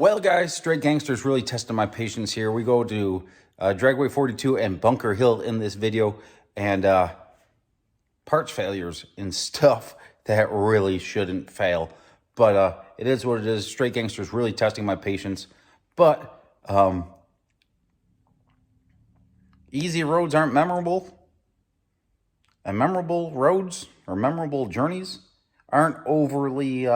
Well, guys, Straight Gangster's really testing my patience here. We go to Dragway 42 and Bunker Hill in this video, and parts failures and stuff that really shouldn't fail. But it is what it is. Straight Gangster's really testing my patience. But easy roads aren't memorable. And memorable roads or memorable journeys aren't overly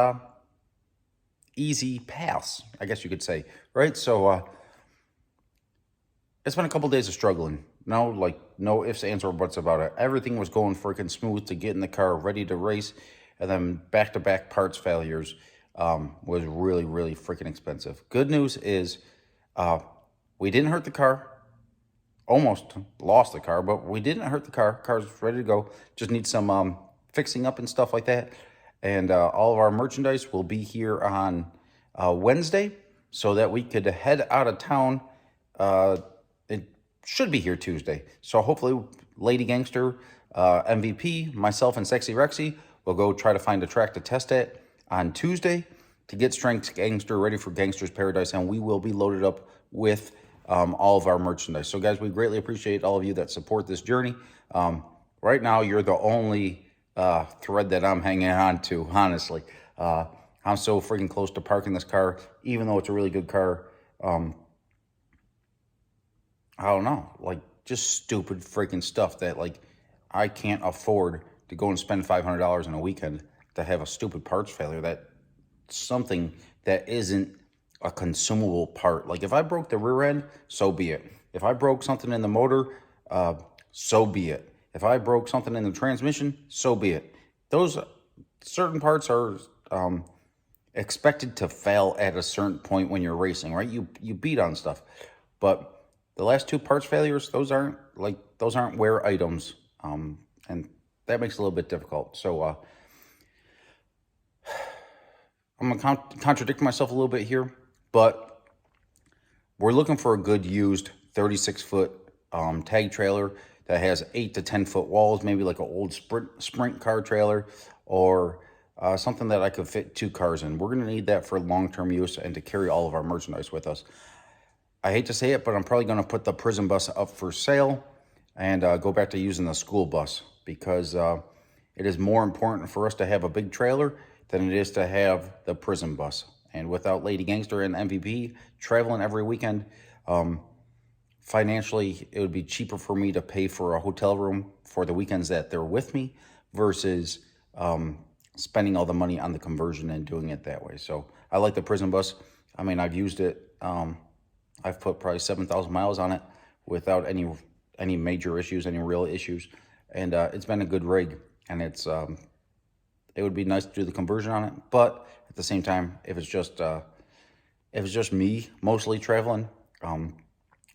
easy paths, I guess you could say, right? So it's been a couple days of struggling. No ifs, ands, or buts about it. Everything was going freaking smooth to get in the car, ready to race, and then back-to-back parts failures was really, really freaking expensive. Good news is we didn't hurt the car. Almost lost the car, but we didn't hurt the car. Car's ready to go. Just need some fixing up and stuff like that. And all of our merchandise will be here on Wednesday so that we could head out of town. It should be here Tuesday. So hopefully Lady Gangster, MVP, myself, and Sexy Rexy will go try to find a track to test at on Tuesday to get Strength Gangster ready for Gangster's Paradise. And we will be loaded up with all of our merchandise. So guys, we greatly appreciate all of you that support this journey. Right now, you're the only thread that I'm hanging on to, honestly. I'm so freaking close to parking this car, even though it's a really good car. I don't know, like just stupid freaking stuff that like I can't afford to go and spend $500 in a weekend to have a stupid parts failure. That's something that isn't a consumable part. Like if I broke the rear end, so be it. If I broke something in the motor, so be it. If I broke something in the transmission, so be it. Those certain parts are expected to fail at a certain point when you're racing, right? You beat on stuff. But the last two parts failures, those aren't wear items. And that makes it a little bit difficult. So I'm gonna contradict myself a little bit here, but we're looking for a good used 36-foot tag trailer that has 8 to 10 foot walls, maybe like an old sprint car trailer, or something that I could fit 2 cars in. We're gonna need that for long-term use and to carry all of our merchandise with us. I hate to say it, but I'm probably gonna put the prison bus up for sale and go back to using the school bus, because it is more important for us to have a big trailer than it is to have the prison bus. And without Lady Gangster and MVP traveling every weekend, financially, it would be cheaper for me to pay for a hotel room for the weekends that they're with me versus spending all the money on the conversion and doing it that way. So I like the prison bus. I mean, I've used it. I've put probably 7,000 miles on it without any major issues, any real issues. And it's been a good rig. And it's it would be nice to do the conversion on it. But at the same time, if it's just me mostly traveling,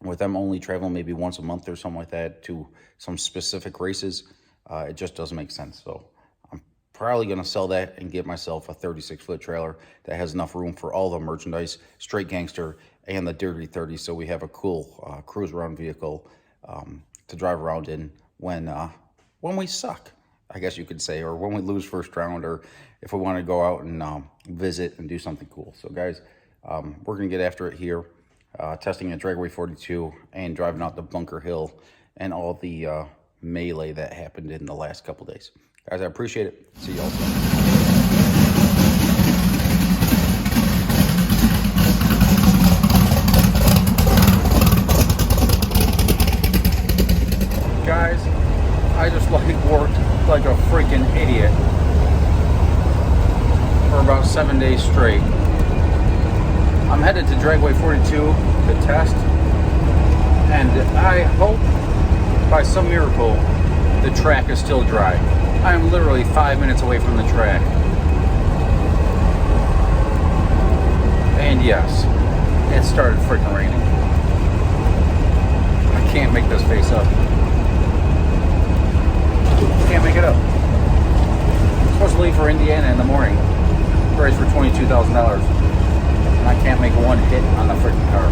with them only traveling maybe once a month or something like that to some specific races, it just doesn't make sense. So I'm probably going to sell that and get myself a 36-foot trailer that has enough room for all the merchandise, Straight Gangster, and the Dirty 30, so we have a cool cruise around vehicle to drive around in when we suck, I guess you could say, or when we lose first round, or if we want to go out and visit and do something cool. So guys, we're going to get after it here. Testing at Dragway 42 and driving out to Bunker Hill and all the melee that happened in the last couple days. Guys, I appreciate it. See y'all soon. Guys, I just worked like a freaking idiot for about 7 days straight. I'm headed to Dragway 42 to test, and I hope by some miracle the track is still dry. I am literally 5 minutes away from the track. And yes, it started freaking raining. I can't make this face up. Can't make it up. I'm supposed to leave for Indiana in the morning, race for $22,000. And I can't make one hit on the freaking car.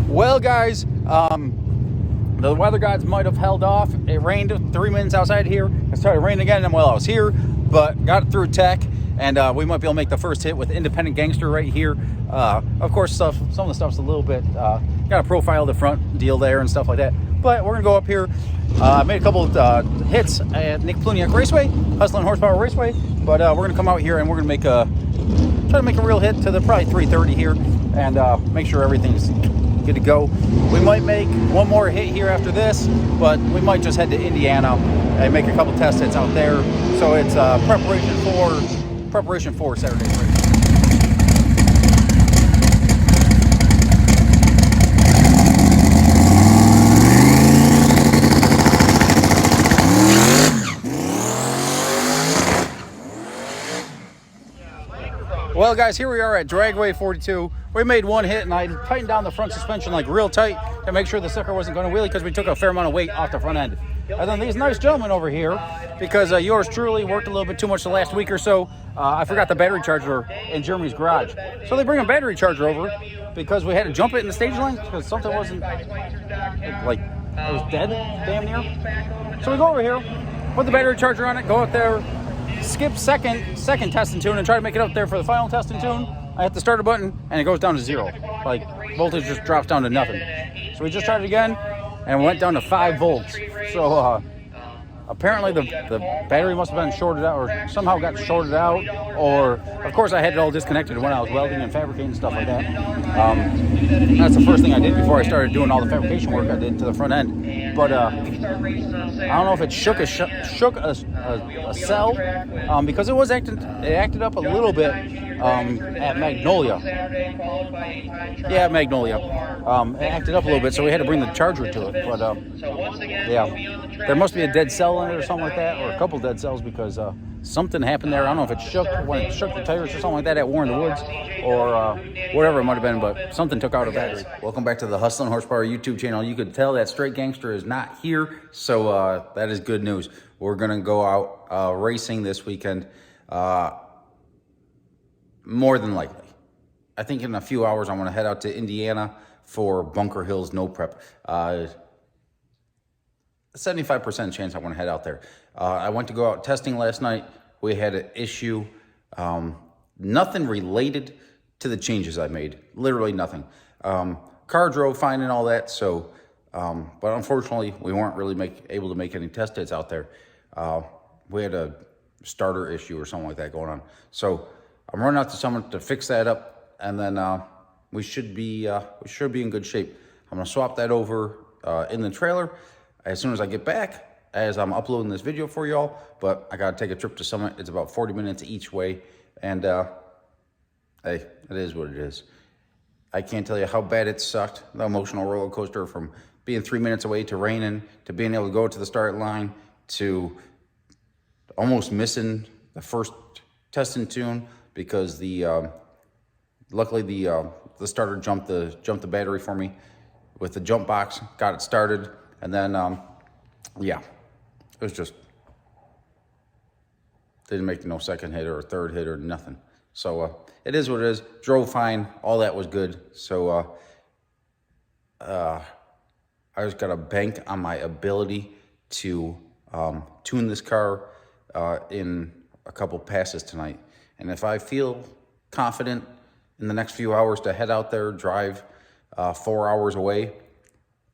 Well, guys, the weather gods might have held off. It rained 3 minutes outside here. It started raining again while I was here. but got it through tech, and we might be able to make the first hit with Independent Gangster right here. Of course, some of the stuff's a little bit, got to profile the front deal there and stuff like that. But we're going to go up here. I made a couple of hits at Nick Pluniak Raceway, Hustling Horsepower Raceway. But we're going to come out here and we're going to try to make a real hit to the probably 330 here and make sure everything's good to go. We might make one more hit here after this, but we might just head to Indiana and make a couple test hits out there. So it's preparation for Saturday's race. Well, guys, here we are at Dragway 42. We made one hit, and I tightened down the front suspension like real tight to make sure the sucker wasn't going to wheelie because we took a fair amount of weight off the front end. And then these nice gentlemen over here, because yours truly worked a little bit too much the last week or so, I forgot the battery charger in Jeremy's garage. So they bring a battery charger over because we had to jump it in the stage lines because something wasn't, like, it was dead, damn near. So we go over here, put the battery charger on it, go out there, skip second test and tune and try to make it up there for the final test and tune. I hit the starter button and it goes down to 0. Like, voltage just drops down to nothing. So we just tried it again and it went down to 5 volts. So apparently the battery must have been shorted out or somehow got shorted out, or of course I had it all disconnected when I was welding and fabricating stuff like that. That's the first thing I did before I started doing all the fabrication work I did to the front end. But I don't know if it shook a cell because it acted up a little bit at Magnolia. Yeah, Magnolia. It acted up a little bit, so we had to bring the charger to it. But yeah, there must be a dead cell in it or something like that, or a couple dead cells because something happened there. I don't know if it shook when it shook the tires or something like that at War in the Woods, or whatever it might have been, but something took out a battery. Welcome back to the Hustling Horsepower YouTube channel. You could tell that Straight Gangster is not here, so that is good news. We're going to go out racing this weekend, more than likely. I think in a few hours I'm going to head out to Indiana for Bunker Hills No Prep. 75% chance I want to head out there. I went to go out testing last night. We had an issue, nothing related to the changes I made, literally nothing. Car drove fine and all that, so, but unfortunately we weren't really able to make any test hits out there. We had a starter issue or something like that going on. So I'm running out to someone to fix that up, and then we should be in good shape. I'm gonna swap that over in the trailer as soon as I get back, as I'm uploading this video for y'all. But I gotta take a trip to Summit. It's about 40 minutes each way, and hey, it is what it is. I can't tell you how bad it sucked, the emotional roller coaster from being 3 minutes away to raining, to being able to go to the start line, to almost missing the first test and tune because luckily the starter jumped the battery for me with the jump box, got it started, and then yeah, it was just didn't make no second hit or third hit or nothing. So it is what it is. Drove fine, all that was good. So I just got to bank on my ability to tune this car in a couple passes tonight. And if I feel confident in the next few hours to head out there, drive 4 hours away,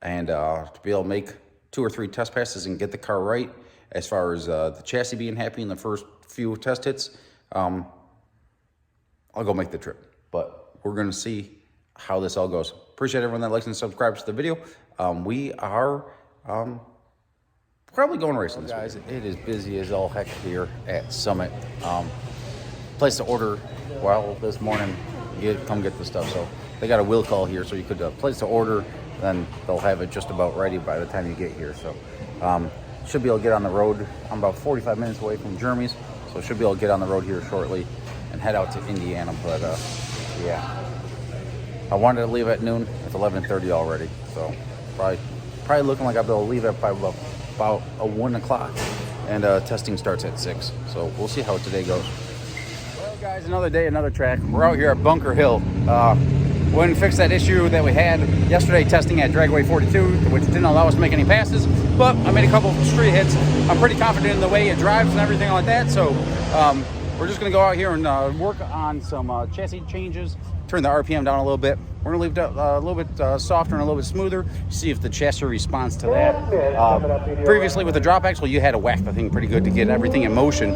and to be able to make 2 or 3 test passes and get the car right, as far as the chassis being happy in the first few test hits, I'll go make the trip. But we're going to see how this all goes. Appreciate everyone that likes and subscribes to the video. We are probably going racing this week. Guys, it is busy as all heck here at Summit. Place to order, well, this morning, come get the stuff. So they got a will call here, so you could place to order, then they'll have it just about ready by the time you get here. So should be able to get on the road. I'm about 45 minutes away from Jeremy's, so should be able to get on the road here shortly and head out to Indiana. But yeah, I wanted to leave at noon. It's 11:30 already, so probably looking like I'll be able to leave at probably about 1 o'clock, and testing starts at 6. So we'll see how today goes. Well, guys, another day, another track. We're out here at Bunker Hill. went and fixed that issue that we had yesterday testing at Dragway 42, which didn't allow us to make any passes, but I made a couple of street hits. I'm pretty confident in the way it drives and everything like that, so we're just going to go out here and work on some chassis changes, turn the RPM down a little bit. We're going to leave it a little bit softer and a little bit smoother, see if the chassis responds to that. Previously with the drop axle, you had to whack the thing pretty good to get everything in motion,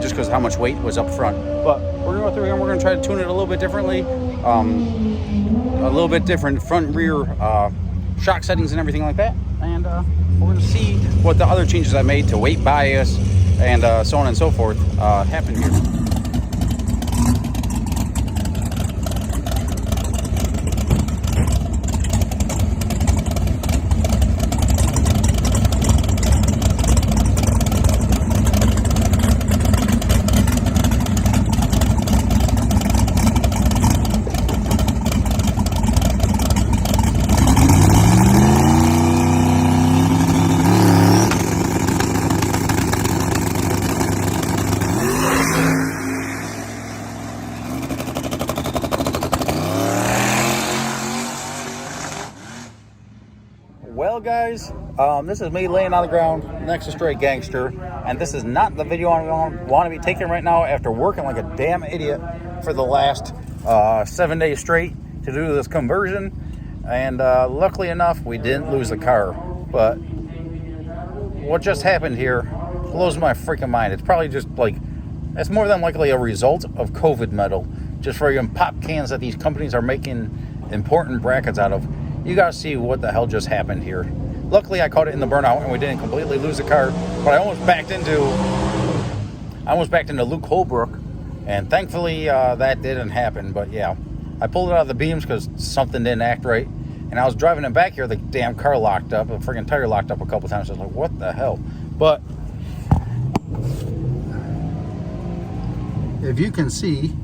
just because how much weight was up front. But we're going to go through here and we're going to try to tune it a little bit differently, a little bit different front rear shock settings and everything like that. And we're going to see what the other changes I made to weight bias and so on and so forth happen here. Well, guys, this is me laying on the ground next to Straight Gangster, and this is not the video I want to be taking right now after working like a damn idiot for the last 7 days straight to do this conversion. And luckily enough, we didn't lose the car. But what just happened here blows my freaking mind. It's probably just like, it's more than likely a result of COVID metal, just friggin' pop cans that these companies are making important brackets out of. You gotta see what the hell just happened here. Luckily, I caught it in the burnout and we didn't completely lose the car, but I almost backed into Luke Holbrook, and thankfully that didn't happen. But yeah, I pulled it out of the beams because something didn't act right, and I was driving it back here, the damn car locked up, the freaking tire locked up a couple times. I was like, what the hell? But if you can see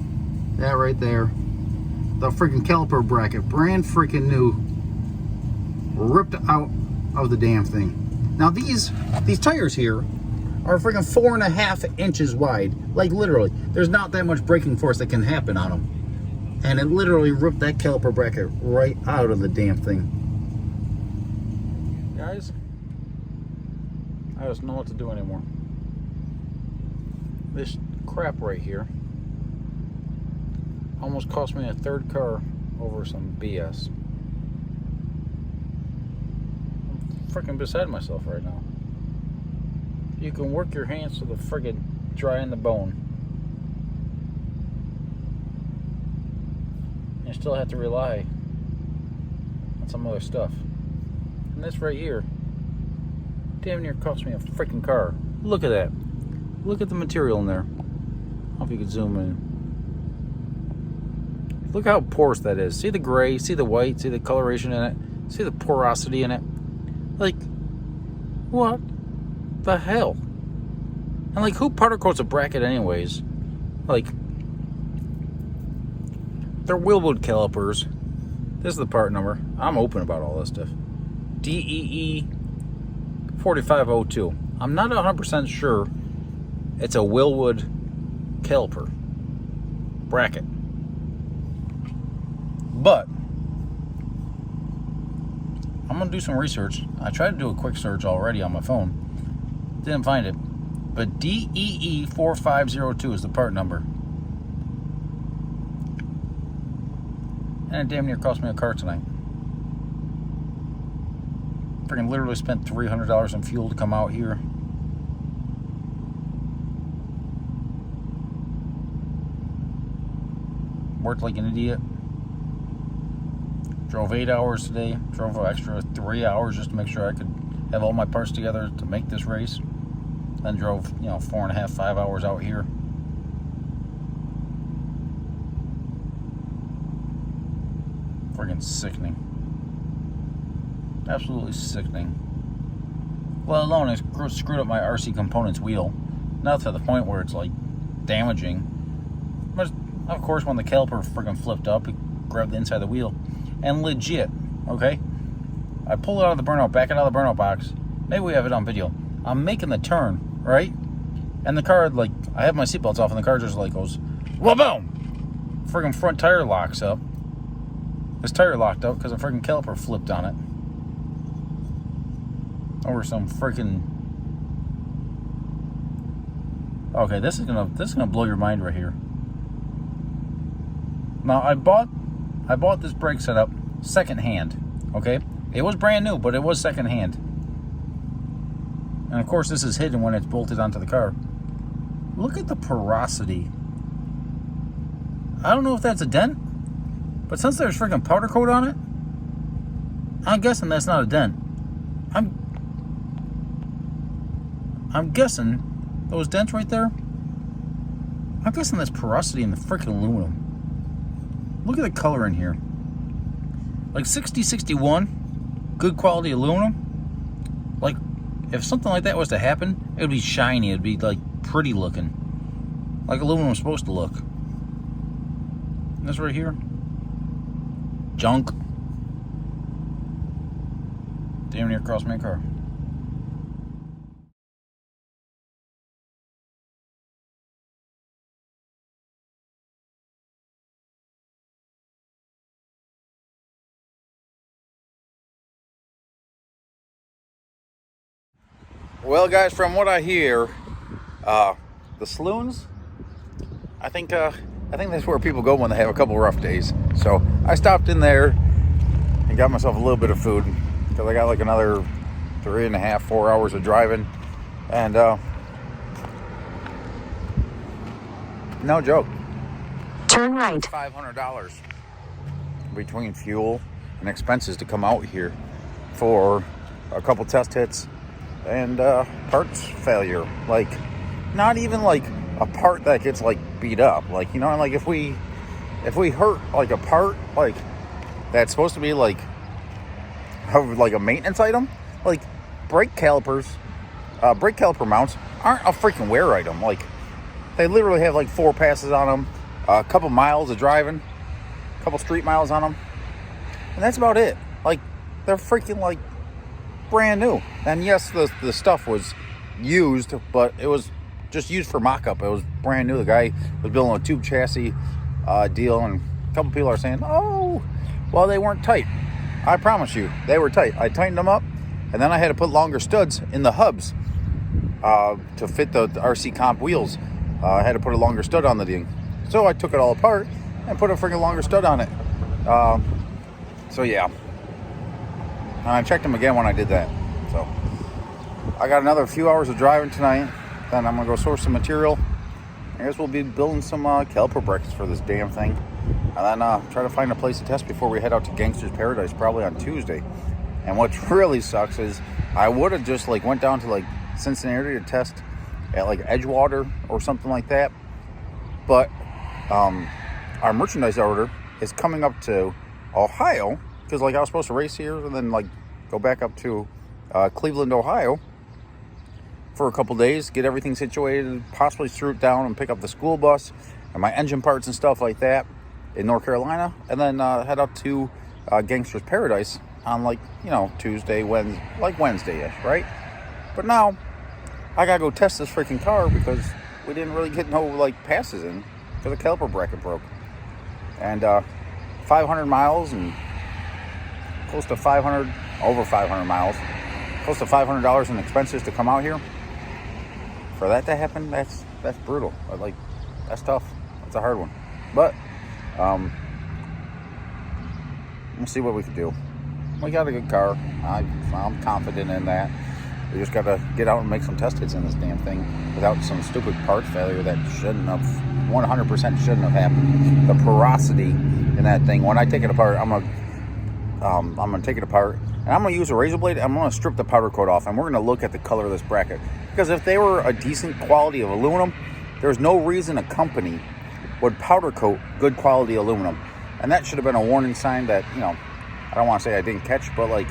that right there, the freaking caliper bracket, brand freaking new, ripped out of the damn thing. Now these tires here are freaking 4.5 inches wide. Like literally, there's not that much braking force that can happen on them. And it literally ripped that caliper bracket right out of the damn thing. Guys, I just don't know what to do anymore. This crap right here almost cost me a third car over some BS. I'm freaking beside myself right now. You can work your hands to the friggin' dry in the bone. You still have to rely on some other stuff. And this right here damn near cost me a freaking car. Look at that. Look at the material in there. I don't know if you could zoom in. Look how porous that is. See the gray, see the white, see the coloration in it, see the porosity in it. Like, what the hell? And like, who powder coats a bracket anyways? Like, they're Wilwood calipers. This is the part number. I'm open about all this stuff. DEE 4502. I'm not 100% sure it's a Wilwood caliper bracket. But I'm going to do some research. I tried to do a quick search already on my phone. Didn't find it. But DEE 4502 is the part number. And it damn near cost me a car tonight. Freaking literally spent $300 in fuel to come out here. Worked like an idiot. Drove 8 hours today. Drove an extra 3 hours just to make sure I could have all my parts together to make this race. Then drove, 4.5, 5 hours out here. Friggin' sickening. Absolutely sickening. Let alone I screwed up my RC Components wheel. Not to the point where it's like damaging. But of course, when the caliper friggin' flipped up, it grabbed the inside of the wheel. And legit, okay? I pull it out of the burnout, back it out of the burnout box. Maybe we have it on video. I'm making the turn, right? And the car, like, I have my seatbelts off, and the car just like goes, wha-boom! Friggin' front tire locks up. This tire locked out because a freaking caliper flipped on it. Over some freaking... Okay, this is gonna blow your mind right here. Now I bought this brake setup secondhand. Okay, it was brand new, but it was secondhand. And of course, this is hidden when it's bolted onto the car. Look at the porosity. I don't know if that's a dent, but since there's freaking powder coat on it, I'm guessing that's not a dent. I'm guessing those dents right there, I'm guessing that's porosity in the freaking aluminum. Look at the color in here. Like 6061, good quality aluminum. Like, if something like that was to happen, it would be shiny. It would be like pretty looking. Like aluminum's supposed to look. This right here, junk. Damn near crossed my car. Well, guys, from what I hear, the saloons, I think that's where people go when they have a couple rough days. So I stopped in there and got myself a little bit of food because I got like another 3.5, 4 hours of driving, and no joke, turn right, $500 between fuel and expenses to come out here for a couple test hits and parts failure. Like, not even like a part that gets like beat up, like, you know, like if we hurt like a part like that's supposed to be like a maintenance item, like brake caliper mounts aren't a freaking wear item. Like, they literally have like 4 passes on them, a couple miles of driving, a couple street miles on them, and that's about it. Like, they're freaking like brand new. And yes, the stuff was used, but it was just used for mock-up. It was brand new. The guy was building a tube chassis deal, and a couple people are saying, oh, well, they weren't tight. I promise you, they were tight. I tightened them up, and then I had to put longer studs in the hubs to fit the RC Comp wheels. I had to put a longer stud on the thing. So I took it all apart and put a freaking longer stud on it. So yeah. And I checked them again when I did that. So I got another few hours of driving tonight. Then I'm going to go source some material. I guess we'll be building some caliper brakes for this damn thing. And then try to find a place to test before we head out to Gangster's Paradise, probably on Tuesday. And what really sucks is I would have just like went down to like Cincinnati to test at like Edgewater or something like that. But our merchandise order is coming up to Ohio, because like I was supposed to race here and then like go back up to Cleveland, Ohio for a couple days, get everything situated, possibly throw it down and pick up the school bus and my engine parts and stuff like that in North Carolina, and then head up to Gangster's Paradise on like, you know, Tuesday, Wednesday-ish, right? But now I gotta go test this freaking car because we didn't really get no like passes in because the caliper bracket broke. And 500 miles and close to over 500 miles, close to $500 in expenses to come out here. For that to happen, that's brutal. Like, that's tough. That's a hard one. But we'll see what we can do. We got a good car. I'm confident in that. We just got to get out and make some test hits in this damn thing without some stupid part failure that 100% shouldn't have happened. The porosity in that thing, when I take it apart, I'm gonna take it apart and I'm gonna use a razor blade. I'm gonna strip the powder coat off, and we're gonna look at the color of this bracket, because if they were a decent quality of aluminum, there's no reason a company would powder coat good quality aluminum. And that should have been a warning sign that, you know, I don't want to say I didn't catch, but like,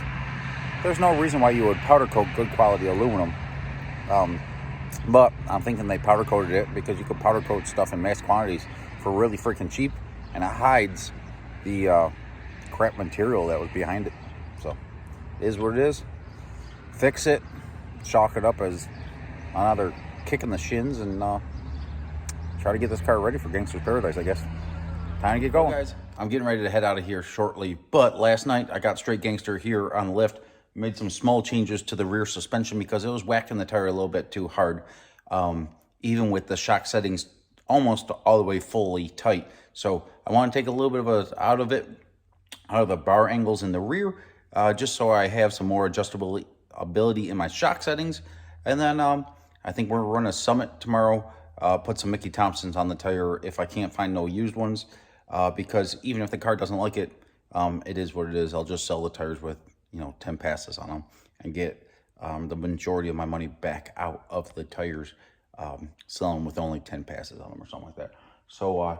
there's no reason why you would powder coat good quality aluminum. But I'm thinking they powder coated it because you could powder coat stuff in mass quantities for really freaking cheap, and it hides the crap material that was behind it. So it is what it is. Fix it, chalk it up as another kick in the shins, and try to get this car ready for Gangster's Paradise, I guess. Time to get going. Guys, I'm getting ready to head out of here shortly, but last night I got Straight Gangster here on the lift, made some small changes to the rear suspension because it was whacking the tire a little bit too hard, even with the shock settings almost all the way fully tight. So I want to take a little bit of out of the bar angles in the rear, just so I have some more adjustability in my shock settings. And then I think we're running a Summit tomorrow, put some Mickey Thompsons on the tire if I can't find no used ones, because even if the car doesn't like it, it is what it is. I'll just sell the tires with 10 passes on them and get the majority of my money back out of the tires, sell them with only 10 passes on them or something like that. So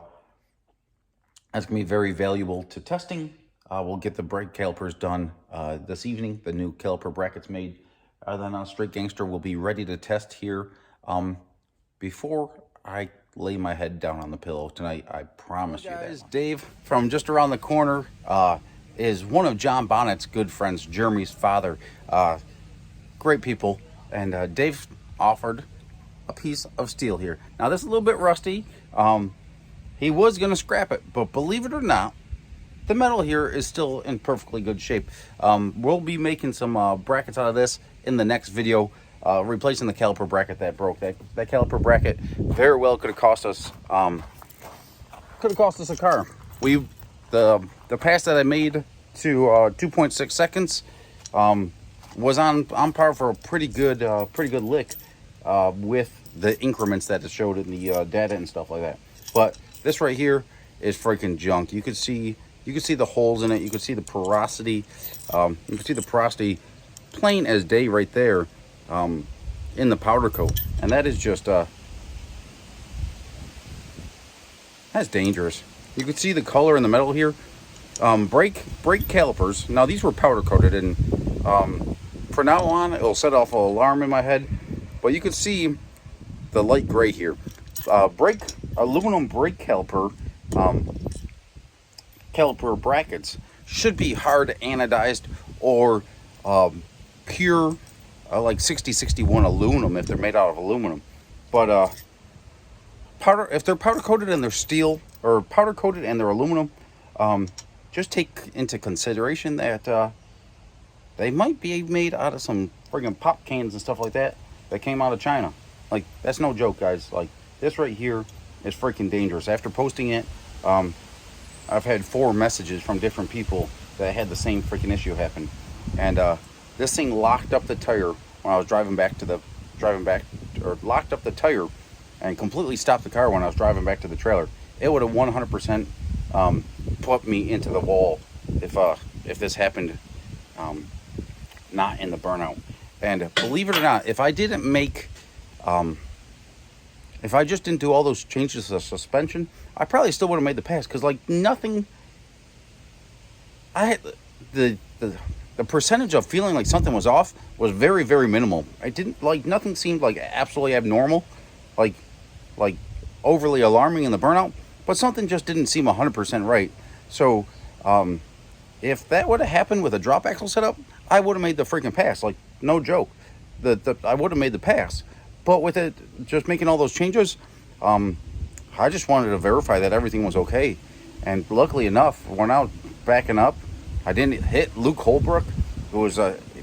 that's gonna be very valuable to testing. We'll get the brake calipers done this evening, the new caliper brackets made. Then Straight Gangster will be ready to test here before I lay my head down on the pillow tonight. I promise you that. Dave from just around the corner is one of John Bonnet's good friends, Jeremy's father. Great people. And Dave offered a piece of steel here. Now this is a little bit rusty. He was going to scrap it, but believe it or not, the metal here is still in perfectly good shape. We'll be making some brackets out of this in the next video, replacing the caliper bracket that broke. That caliper bracket very well could have cost us a car. The pass that I made to 2.6 seconds was on par for a pretty good lick with the increments that it showed in the data and stuff like that. But this right here is freaking junk. You could see the holes in it. You could see the porosity. You could see the porosity plain as day right there in the powder coat. And that is just, that's dangerous. You could see the color in the metal here. Brake calipers. Now these were powder coated, and from now on it'll set off an alarm in my head. But you could see the light gray here. Aluminum brake caliper brackets should be hard anodized or pure like 6061 aluminum if they're made out of aluminum. But if they're powder coated and they're steel, or powder coated and they're aluminum, just take into consideration that they might be made out of some friggin' pop cans and stuff like that came out of China. Like, that's no joke, guys. Like, this right here is freaking dangerous. After posting it, I've had 4 messages from different people that had the same freaking issue happen. And this thing locked up the tire when I was locked up the tire and completely stopped the car when I was driving back to the trailer. It would have 100% put me into the wall if this happened not in the burnout. And believe it or not, if I didn't make if I just didn't do all those changes to the suspension, I probably still would have made the pass, because like nothing, I had the percentage of feeling like something was off was very, very minimal. I didn't, like, nothing seemed like absolutely abnormal, like overly alarming in the burnout, but something just didn't seem 100% right. So if that would have happened with a drop axle setup, I would have made the freaking pass. Like, no joke. I would have made the pass. But with it just making all those changes, I just wanted to verify that everything was okay. And luckily enough, when I was backing up, I didn't hit Luke Holbrook, who was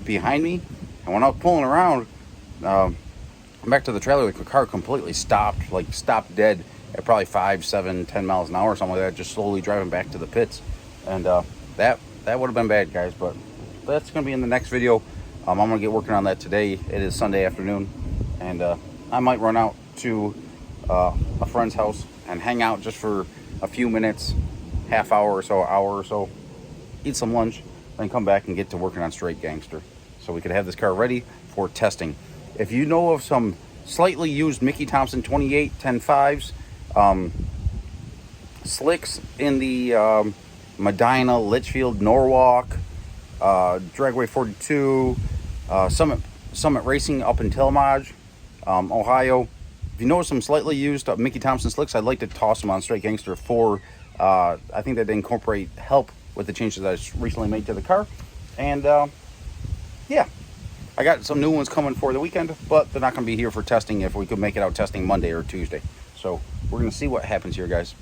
behind me. And when I was pulling around back to the trailer, the car completely stopped dead at probably 5, 7, 10 miles an hour or something like that, just slowly driving back to the pits. And that would have been bad, guys. But that's going to be in the next video. I'm going to get working on that today. It is Sunday afternoon. And I might run out to a friend's house and hang out just for a few minutes, half hour or so, eat some lunch, then come back and get to working on Straight Gangster, so we could have this car ready for testing. If you know of some slightly used Mickey Thompson 28 10.5s, slicks in the Medina, Litchfield, Norwalk, Dragway 42, Summit Racing up in Tillamook, Ohio. If you know some slightly used Mickey Thompson slicks, I'd like to toss them on Straight Gangster for, I think that they incorporate help with the changes I recently made to the car. And yeah, I got some new ones coming for the weekend, but they're not going to be here for testing if we could make it out testing Monday or Tuesday. So we're going to see what happens here, guys.